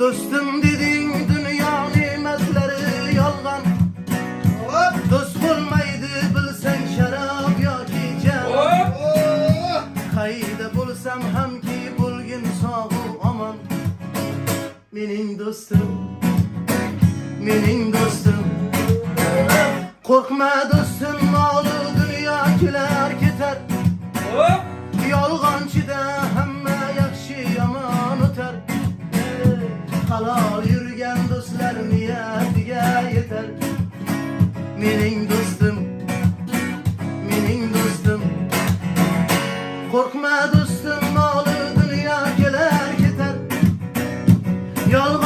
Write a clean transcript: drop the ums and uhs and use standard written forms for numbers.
Dostum dedin dünya nimetleri yalgan. Dost bulmaydı bilsen şarap yoki can. Kayda bulsam ham ki bulgin sog'u aman. Mening dostum, mening dostum. Korkma dostum, malı dünya keler keter. Yolg'onchida hamma yaxshi yomon o'tar. Halol yurgan do'stlar niyatiga yetar. Mening dostum, mening dostum. Korkma dostum, malı dünya keler keter. Yolg'onchida